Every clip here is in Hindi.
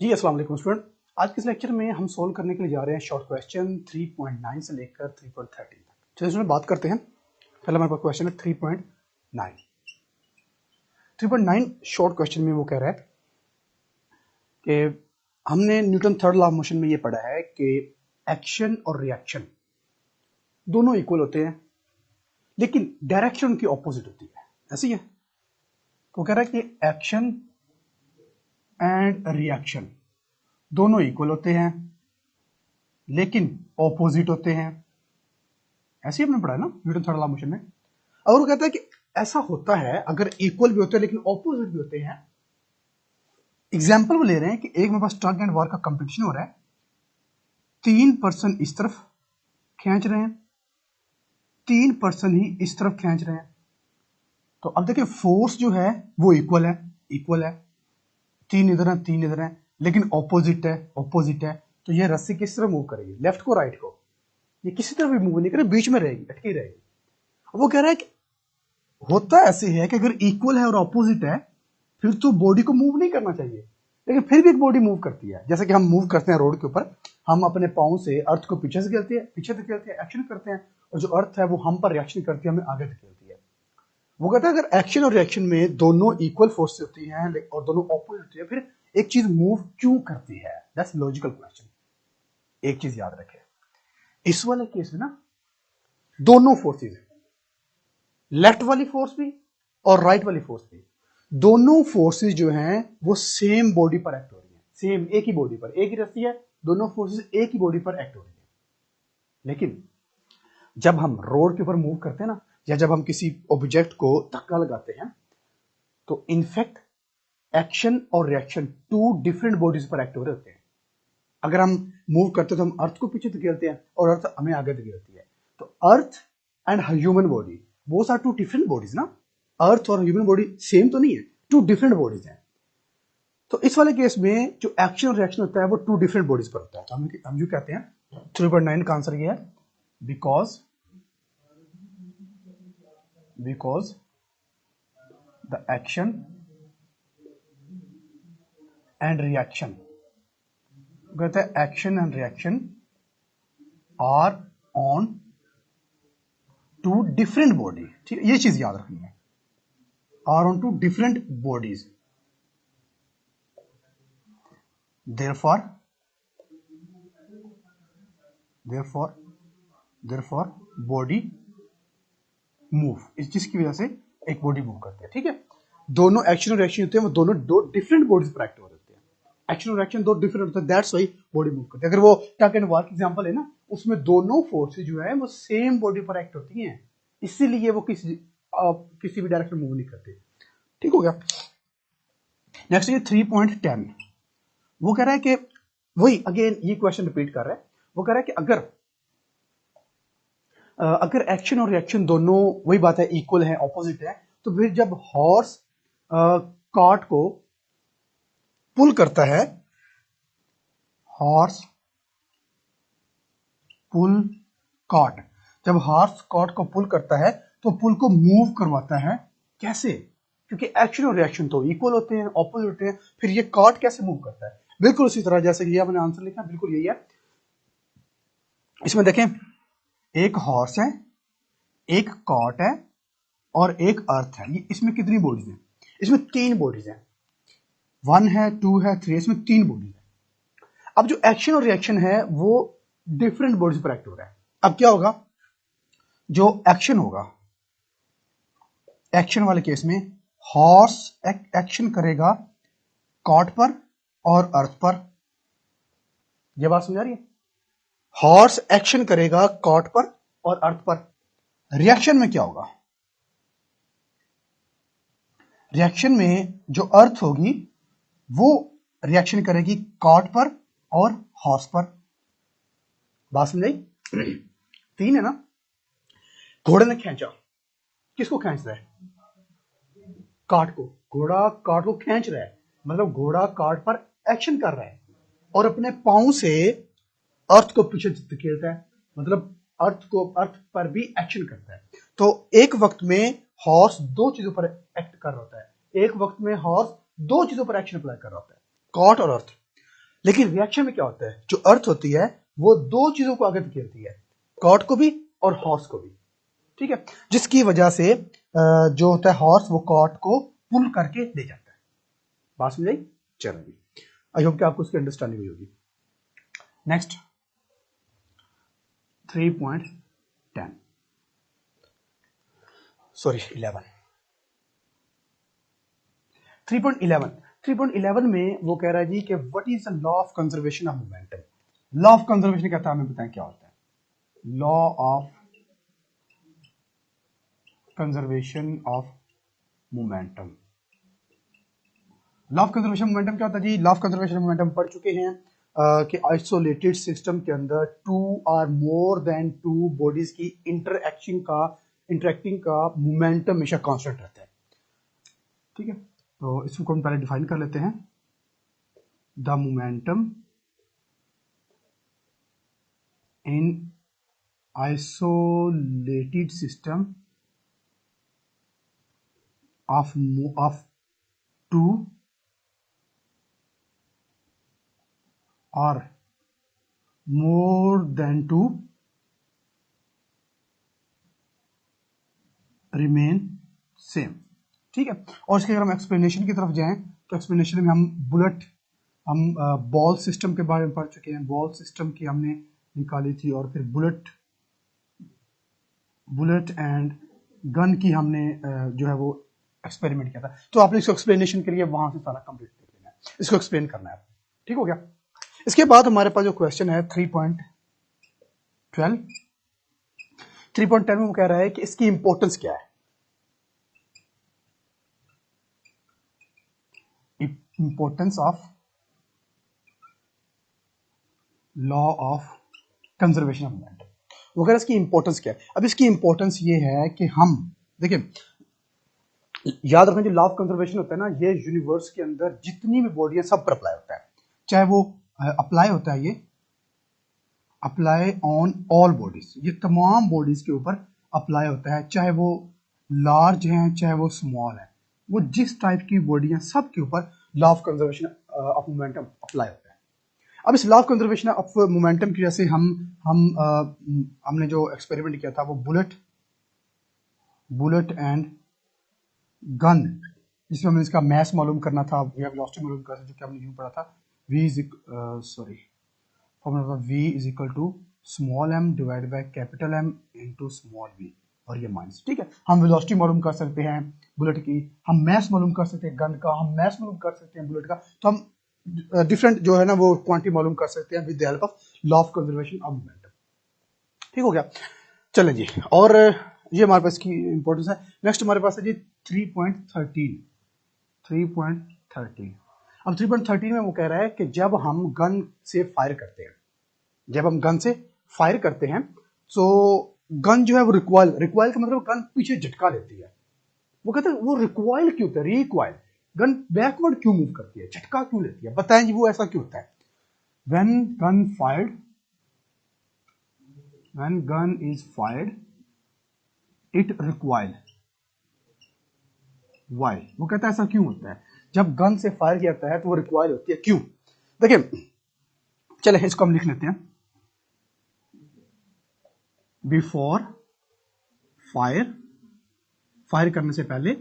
जी अस्सलाम वालेकुम स्टूडेंट। आज के इस लेक्चर में हम सोल्व करने के लिए जा रहे हैं शॉर्ट क्वेश्चन 3.9 से लेकर 3.13 तक। चलिए स्टूडेंट बात करते हैं। पहला हमारे पास क्वेश्चन है 3.9। 3.9 शॉर्ट क्वेश्चन में वो कह रहा है कि हमने Newton third law of motion में ये पढ़ा है कि एक्शन और रिएक्शन दोनों इक्वल होते हैं, लेकिन डायरेक्शन उनकी ऑपोजिट होती है। ऐसी है। वो कह रहा है कि एक्शन एंड रिएक्शन दोनों इक्वल होते हैं लेकिन ऑपोजिट होते हैं। ऐसे ही हमने पढ़ा है ना Newton third law of motion में। और वो कहता है कि ऐसा होता है अगर इक्वल भी होते हैं लेकिन ऑपोजिट भी होते हैं। एग्जाम्पल वो ले रहे हैं कि एक मेरे पास टग एंड वार का कंपटीशन हो रहा है। 3 पर्सन इस तरफ खींच रहे हैं, 3 पर्सन ही इस तरफ खींच रहे हैं। तो अब देखिए फोर्स जो है वो इक्वल है। 3 इधर है लेकिन ऑपोजिट है। तो ये रस्सी किस तरफ मूव करेगी, लेफ्ट को राइट को? ये किसी तरफ भी मूव नहीं करेगी, बीच में रहेगी, अटकी रहेगी। वो कह रहा है कि होता ऐसे है कि अगर इक्वल है और ऑपोजिट है फिर तो बॉडी को मूव नहीं करना चाहिए, लेकिन फिर भी एक बॉडी मूव करती है। जैसे कि हम मूव करते हैं रोड के ऊपर, हम अपने पाँव से अर्थ को पीछे धकेलते हैं, एक्शन करते हैं, और जो अर्थ है वो हम पर रिएक्शन करती है, हमें आगे धकेलती है। वो कहता है अगर एक्शन और रिएक्शन में दोनों इक्वल फोर्स होती हैं और दोनों ऑपोजिट होती है, फिर एक चीज मूव क्यों करती है? That's logical question. एक चीज याद रखें, इस वाले केस में ना दोनों फोर्सेज, लेफ्ट वाली फोर्स भी और राइट वाली फोर्स भी, दोनों फोर्सेस जो हैं वो सेम बॉडी पर एक्ट हो रही है। सेम एक ही बॉडी पर, एक ही रस्सी है, दोनों फोर्सेस एक ही बॉडी पर एक्ट हो रही है। लेकिन जब हम रोड के ऊपर मूव करते हैं ना, या जब हम किसी ऑब्जेक्ट को धक्का लगाते हैं, तो इनफैक्ट एक्शन और रिएक्शन टू डिफरेंट बॉडीज पर एक्ट हो रहे होते हैं। अगर हम मूव करते हैं तो हम अर्थ को पीछे धकेलते हैं और अर्थ हमें आगे धकेलती है। तो earth and human body, both are two different bodies ना। अर्थ और ह्यूमन बॉडी सेम तो नहीं है, टू डिफरेंट बॉडीज हैं। तो इस वाले केस में जो एक्शन और रिएक्शन होता है वो टू डिफरेंट बॉडीज पर होता है। तो हम जो कहते हैं 3.9 का आंसर ये है, because the action and reaction, कहते हैं action and reaction are on two different body. ठीक है, ये चीज याद रखनी है, are on two different bodies, therefore body move, इस चीज की वजह से एक बॉडी मूव करती है। ठीक है, दोनों एक्शन और रिएक्शन होते हैं, वो दोनों दो डिफरेंट बॉडीज पर एक्ट हो रहे होते हैं। एक्शन और रिएक्शन दो डिफरेंट होते हैं, दैट्स व्हाई बॉडी मूव करती है। अगर वो टग एंड वार की एग्जांपल है ना, उसमें दोनों फोर्सेज जो है वो सेम बॉडी पर एक्ट होती हैं, इसीलिए वो किसी भी डायरेक्शन मूव नहीं करते। ठीक हो गया। नेक्स्ट ये 3.10, वो कह रहा है कि वही अगेन ये क्वेश्चन रिपीट कर रहा है। वो कह रहा है कि अगर एक्शन और रिएक्शन दोनों वही बात है, इक्वल है, ऑपोजिट है, तो फिर जब हॉर्स कार्ट को पुल करता है, हॉर्स पुल कार्ट, जब हॉर्स कार्ट को पुल करता है तो पुल को मूव करवाता है। कैसे? क्योंकि एक्शन और रिएक्शन तो इक्वल होते हैं, ऑपोजिट होते हैं, फिर ये कार्ट कैसे मूव करता है? बिल्कुल उसी तरह जैसे ये मैंने आंसर लिखा, बिल्कुल यही है। इसमें देखें, एक हॉर्स है, एक कॉट है और एक अर्थ है। ये इसमें कितनी बॉडीज हैं? इसमें 3 बॉडीज हैं, 1 है, 2 है, 3, इसमें 3 बॉडीज है। अब जो एक्शन और रिएक्शन है वो डिफरेंट बॉडीज पर एक्ट हो रहा है। अब क्या होगा, जो एक्शन होगा, एक्शन वाले केस में हॉर्स एक्शन करेगा कॉट पर और अर्थ पर। यह बात समझ आ रही है? हॉर्स एक्शन करेगा कॉट पर और अर्थ पर। रिएक्शन में क्या होगा? रिएक्शन में जो अर्थ होगी वो रिएक्शन करेगी कॉट पर और हॉर्स पर। बात समझ आई? 3 है ना। घोड़े ने खींचा, किसको खींच रहा है? काट को। घोड़ा काट को खींच रहा है, मतलब घोड़ा काट पर एक्शन कर रहा है और अपने पांव से अर्थ को पीछे धकेलता है, मतलब अर्थ पर भी एक्शन करता है। तो एक वक्त में हॉर्स 2 चीजों पर एक्ट कर रहा होता है, एक वक्त में हॉर्स 2 चीजों पर एक्शन अप्लाई कर रहा होता है, कॉट और अर्थ। लेकिन रिएक्शन में क्या होता है, जो अर्थ होती है वो दो चीजों को आगे धकेलती है, कॉर्ड को भी और हॉर्स को भी, ठीक है, जिसकी वजह से जो होता है हॉर्स वो कॉर्ड को पुल करके ले जाता है। बात समझ आई? चलो, आई होप कि आपको उसकी अंडरस्टैंडिंग हुई होगी। नेक्स्ट 3.10 सॉरी 11 3.11 में वो कह रहा है जी कि what is the law of conservation of momentum. Law of conservation कहता है, हमें बताएं क्या होता है। Law of conservation of momentum. Law of conservation momentum क्या होता है जी? लॉ ऑफ कंजर्वेशन मोमेंटम पढ़ चुके हैं कि आइसोलेटेड सिस्टम के अंदर two or more than two bodies की इंटरेक्टिंग का मोमेंटम हमेशा कांस्टेंट रहता है, ठीक है। तो इसको हम पहले डिफाइन कर लेते हैं। The momentum in isolated system of two or more than two remain same, ठीक है। और इसके अगर हम एक्सप्लेनेशन की तरफ जाएं तो एक्सप्लेनेशन में हम बॉल सिस्टम के बारे में पढ़ चुके हैं। बॉल सिस्टम की हमने निकाली थी, और फिर बुलेट एंड गन की हमने जो है वो एक्सपेरिमेंट किया था। तो आपने इसको एक्सप्लेनेशन के लिए वहां से सारा कंप्लीट कर देना है, इसको एक्सप्लेन करना है, ठीक हो गया। इसके बाद हमारे पास जो क्वेश्चन है 3.10 में वो कह रहा है कि इसकी इंपॉर्टेंस क्या है। Importance of law of conservation of momentum, वो कह रहा है इसकी इंपॉर्टेंस क्या है। अब इसकी इंपॉर्टेंस ये है कि हम देखिए, याद रखना जो लॉ ऑफ कंजर्वेशन होता है ना, ये यूनिवर्स के अंदर जितनी भी बॉडी है सब पर अप्लाई होता है। चाहे वो अप्लाई होता है, ये अप्लाई ऑन ऑल बॉडीज, ये तमाम बॉडीज के ऊपर अप्लाई होता है, चाहे वो लार्ज हैं चाहे वो स्मॉल है, वो जिस टाइप की बॉडी है सब के ऊपर law of conservation of momentum apply होता है। अब इस law of conservation of momentum की वजह से हमने जो एक्सपेरिमेंट किया था वो बुलेट एंड गन, जिसमें हमने इसका मैस मालूम करना था या वेलोसिटी मालूम करना था, जो कि हमने यूं पढ़ा था v is equal to small m divide by capital M into small v, और ये माइनस, ठीक है। हम वेलोसिटी मालूम कर सकते हैं बुलेट की, हम मैस मालूम कर सकते हैं गन का, हम मैस मालूम कर सकते हैं बुलेट का, तो हम डिफरेंट जो है ना वो क्वांटिटी मालूम कर सकते हैं with the help of law of conservation of momentum, ठीक हो गया। चलें जी, और ये हमारे पास की इंपॉर्टेंस है। नेक्स्ट हमारे पास है जी 3.13। अब 3.13 में वो कह रहा है कि जब हम गन से फायर करते हैं, तो गन जो है वो रिकॉइल का मतलब गन पीछे झटका लेती है। वो कहते हैं वो रिकॉइल क्यों होता है, रिकॉइल, गन बैकवर्ड क्यों मूव करती है, झटका क्यों लेती है, बताएं जी वो ऐसा क्यों होता है। when gun is fired it recoil, why, वो कहता है ऐसा क्यों होता है, जब गन से फायर किया जाता है तो वो रिकॉइल होती है, क्यों। देखिए चले इसको हम लिख लेते हैं। बिफोर फायर करने से पहले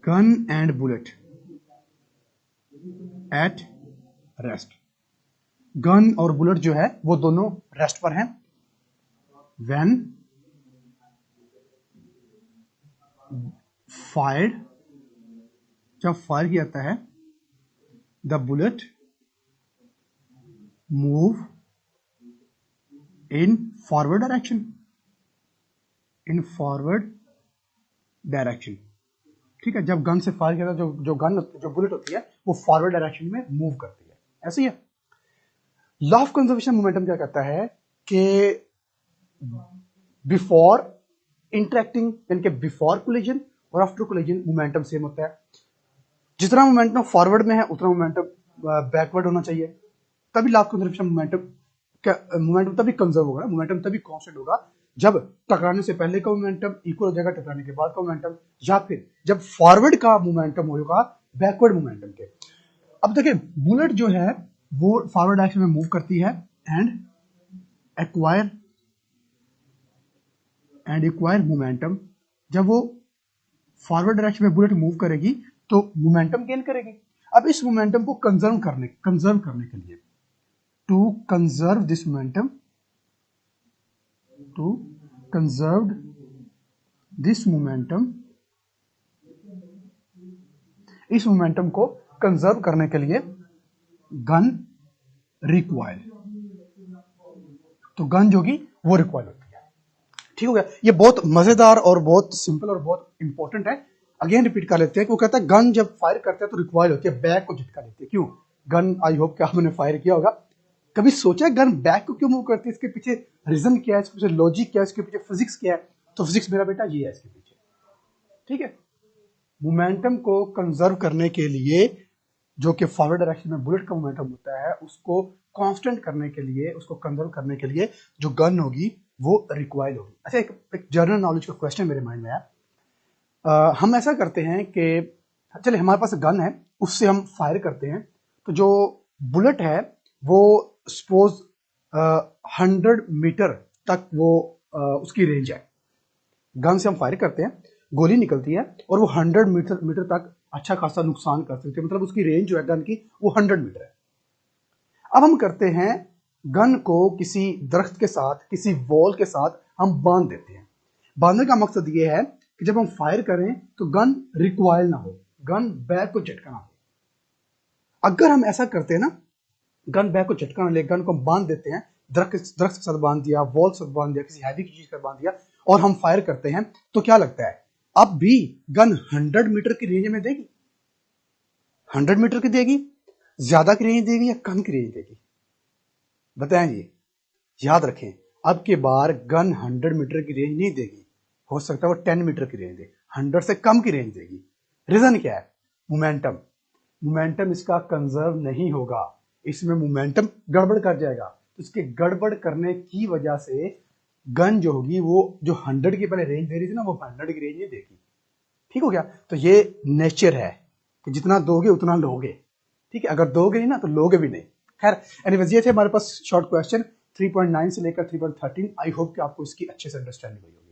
gun and bullet at rest, gun और बुलेट जो है वो दोनों रेस्ट पर हैं। व्हेन फायर्ड, जब फायर किया जाता है, the bullet move in forward direction, ठीक है। जब गन से फायर किया था, जो बुलेट होती है वो फॉरवर्ड डायरेक्शन में मूव करती है, ऐसे ही है। लॉ ऑफ कंजर्वेशन मोमेंटम क्या कहता है कि बिफोर इंटरेक्टिंग, यानी कि बिफोर कोलिजन और आफ्टर कोलिजन मोमेंटम सेम होता है। जितना मोमेंटम फॉरवर्ड में है उतना मोमेंटम बैकवर्ड होना चाहिए, तभी लॉ ऑफ कंजर्वेशन मोमेंटम तभी कंजर्व होगा, मोमेंटम तभी कांस्टेंट होगा जब टकराने से पहले का मोमेंटम इक्वल हो जाएगा टकराने के बाद का मोमेंटम, या फिर जब फॉरवर्ड का मोमेंटम होगा बैकवर्ड मोमेंटम के। अब देखिए बुलेट जो है वो फॉरवर्ड डायरेक्शन में मूव करती है एंड एक्वायर मोमेंटम। जब वो फॉरवर्ड डायरेक्शन में बुलेट मूव करेगी तो मोमेंटम गेन करेगी। अब इस मोमेंटम को कंजर्व करने के लिए, टू कंजर्व दिस मोमेंटम, इस मोमेंटम को कंजर्व करने के लिए गन रिक्वाइल, तो गन जो कि वो रिक्वाइल होती है। ठीक हो गया। ये बहुत मजेदार और बहुत सिंपल और बहुत इंपॉर्टेंट है। अगेन रिपीट कर लेते हैं कि वो कहता है गन जब फायर करते हैं तो रिक्वाइल होती है, बैक को झटका देती है। क्यों? गन, आई होप कि आपने फायर किया होगा, कभी सोचा है गन बैक को क्यों मूव करती है? इसके पीछे रीजन क्या है, इसके पीछे लॉजिक क्या है, इसके पीछे फिजिक्स क्या है? तो फिजिक्स मेरा बेटा ये है इसके पीछे। ठीक है। मोमेंटम को कंजर्व करने के लिए, जो कि फॉरवर्ड डायरेक्शन में बुलेट का मोमेंटम होता है, उसको कांस्टेंट करने के लिए, उसको कंजर्व करने के लिए जो गन होगी वो रिक्वाइल होगी। अच्छा, एक जनरल नॉलेज का क्वेश्चन मेरे माइंड में आया। हम ऐसा करते हैं कि चले हमारे पास गन है, उससे हम फायर करते हैं, तो जो बुलेट है वो सपोज 100 मीटर तक वो उसकी रेंज है। गन से हम फायर करते हैं, गोली निकलती है और वो 100 मीटर तक अच्छा खासा नुकसान कर सकती है, मतलब उसकी रेंज जो है गन की वो 100 मीटर है। अब हम करते हैं गन को किसी दरख्त के साथ, किसी वॉल के साथ हम बांध देते हैं। बांधने का मकसद ये है कि जब हम फायर करें तो गन रिक्वाइल ना हो, गन बैक को झटका ना हो। अगर हम ऐसा करते हैं ना, गन बैक को झटका ना ले, गन को बांध देते हैं, दरख्त के साथ बांध दिया, वॉल से बांध दिया, किसी हैवी चीज से बांध दिया और हम फायर करते हैं, तो क्या लगता है अब भी गन 100 मीटर की रेंज में देगी? 100 मीटर की देगी, ज्यादा की रेंज देगी या कम की रेंज देगी? बताएं जी। याद रखें, अब के बार गन 100 मीटर की रेंज नहीं देगी, हो सकता है वो 10 मीटर की रेंज दे, 100 से कम की रेंज देगी। रीजन क्या है? मोमेंटम इसका कंजर्व नहीं होगा, इसमें मोमेंटम गड़बड़ कर जाएगा। तो इसके गड़बड़ करने की वजह से गन जो होगी वो जो 100 की पहले रेंज दे रही थी ना, वो 100 की रेंज नहीं देगी। ठीक हो गया। तो ये नेचर है कि जितना दोगे उतना लोगे। ठीक है, अगर दोगे नहीं ना तो लोगे भी नहीं। खैर एनीवेज, ये थे हमारे पास शॉर्ट क्वेश्चन 3.9 से लेकर 3.13। आई होप कि आपको इसकी अच्छे से अंडरस्टैंडिंग हुई होगी।